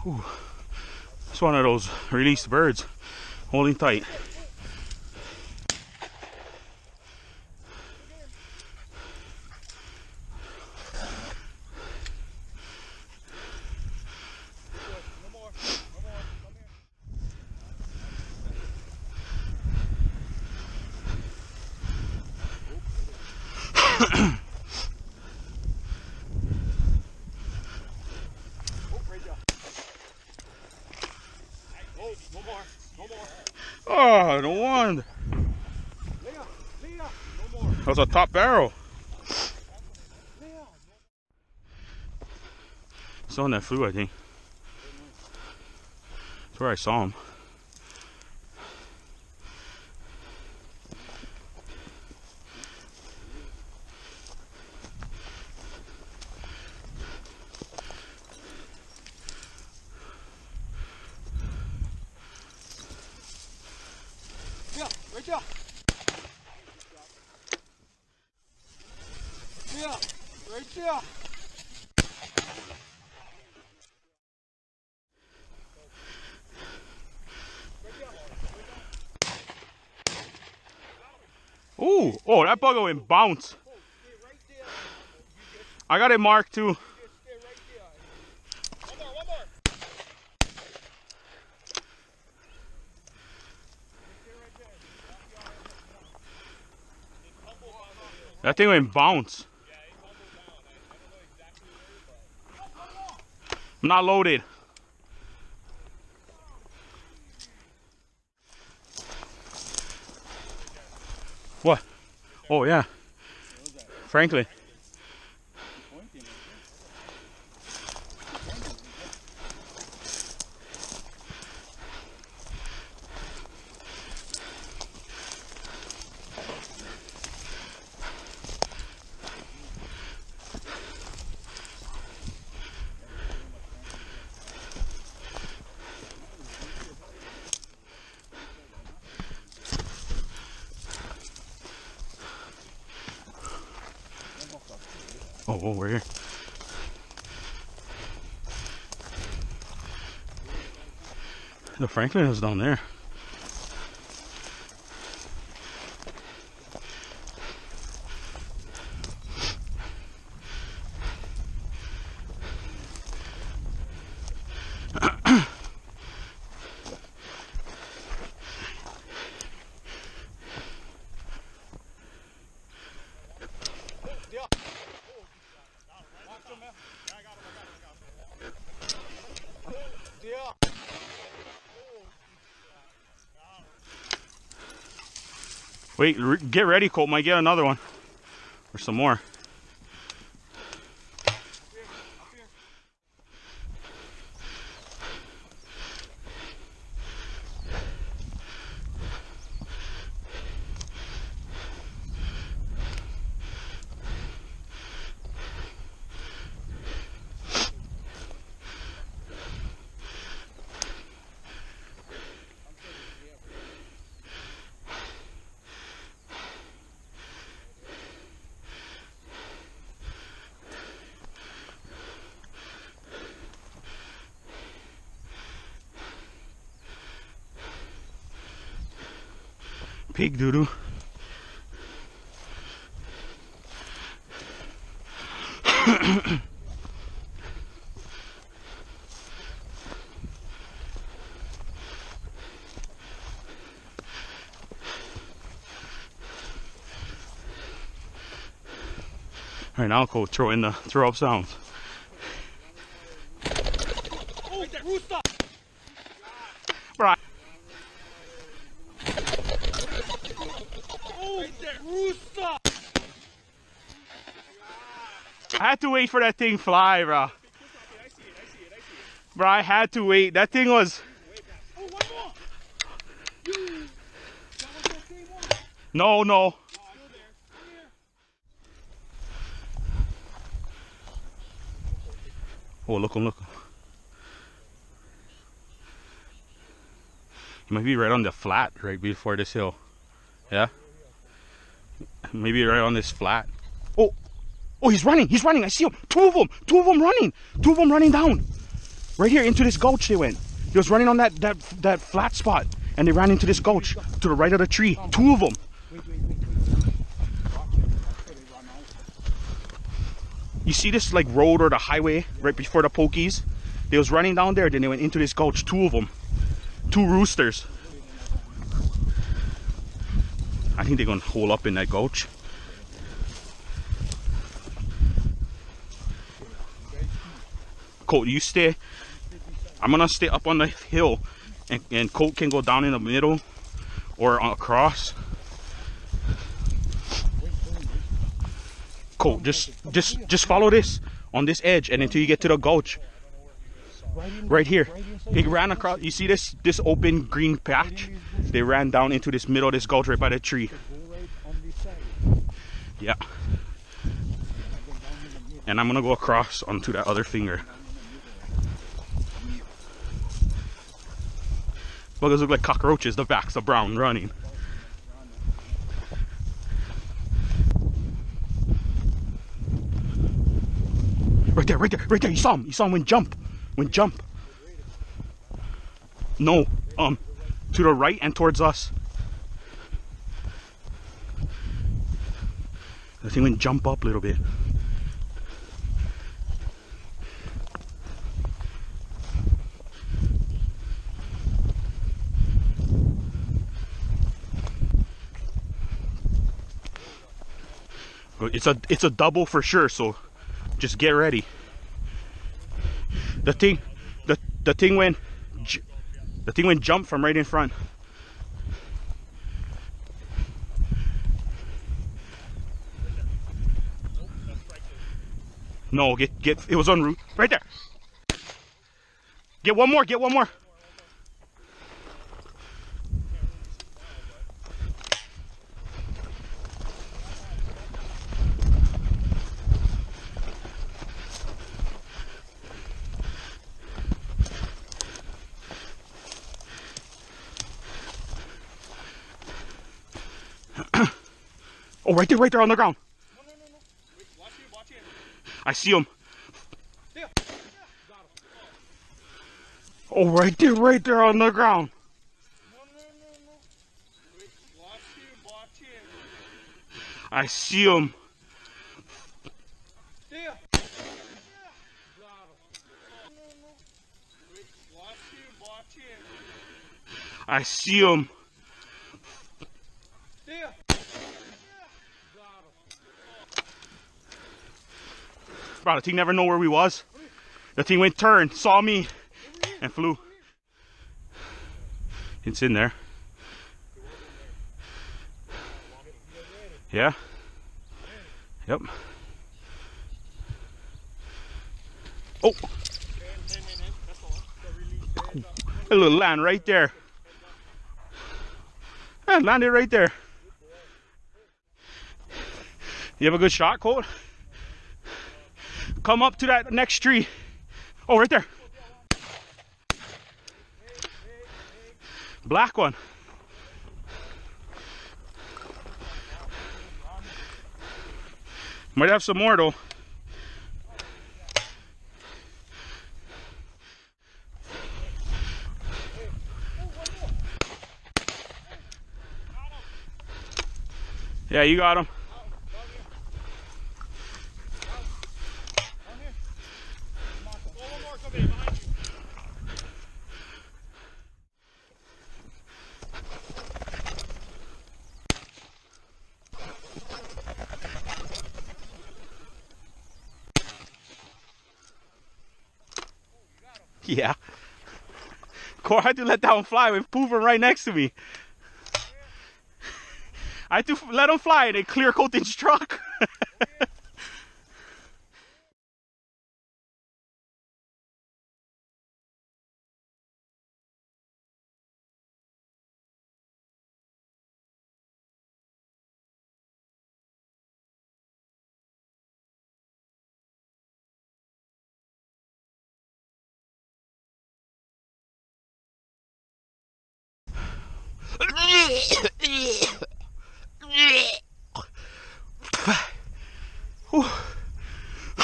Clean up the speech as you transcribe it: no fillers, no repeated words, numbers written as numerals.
Whew. It's one of those released birds, holding tight. Oh, the one. That was a top barrel. It's on that flew, I think. That's where I saw him. Right there. Yeah, right there. Ooh, oh, that bugger went bounce. I got it marked too. One more. That thing went bounce. I'm not loaded. What? Oh yeah. Franklin. Oh, we're here. The Franklin is down there. Wait, get ready, Colt. Might get another one. Or some more. Pig doodoo. All right, now I'll go throw up sounds. Oh, that rooster! Right. Oh, that rooster! I had to wait for that thing fly, bro. I see it. Bro, I had to wait. That thing was. Oh, one more! That was that same one. No. Oh, still there. Oh, look him. He might be right on the flat right before this hill. Yeah? Maybe right on this flat. Oh, he's running. I see him. Two of them running. Two of them running down. Right here into this gulch they went. They was running on that flat spot, and they ran into this gulch to the right of the tree. Two of them. You see this like road or the highway right before the Pokies? They was running down there, then they went into this gulch. Two of them. Two roosters. I think they're gonna hole up in that gulch. Colt, you stay. I'm gonna stay up on the hill, and Colt can go down in the middle or across. Colt, just follow this on this edge, and until you get to the gulch. Right here. They ran across. You see this open green patch? They ran down into this middle of this gulch right by the tree. Yeah. And I'm gonna go across onto that other finger. Buggers look like cockroaches. The backs are brown running. Right there, right there, right there. You saw him. You saw him when jump. When jump. No, to the right and towards us. I think we jump up a little bit. It's a double for sure, so just get ready. The thing went jump from right in front. No, get it was on route right there. Get one more, get one more. Oh, right there on the ground. No. Wait, watch him. I see him. There. Got him. Oh, right there on the ground. No. Wait, watch him. I see him. There. Got him. No. Wait, watch him. I see him. There. Bro, the thing never know where we was. The thing went turn, saw me, and flew. It's in there. Yeah. Yep. Oh. A little land right there. Yeah, landed right there. You have a good shot, Colt? Come up to that next tree. Oh, right there. Black one. Might have some more though. Yeah, you got him. Yeah. Cor, I had to let that one fly with Poover right next to me. I had to let him fly and they clear Colton's truck.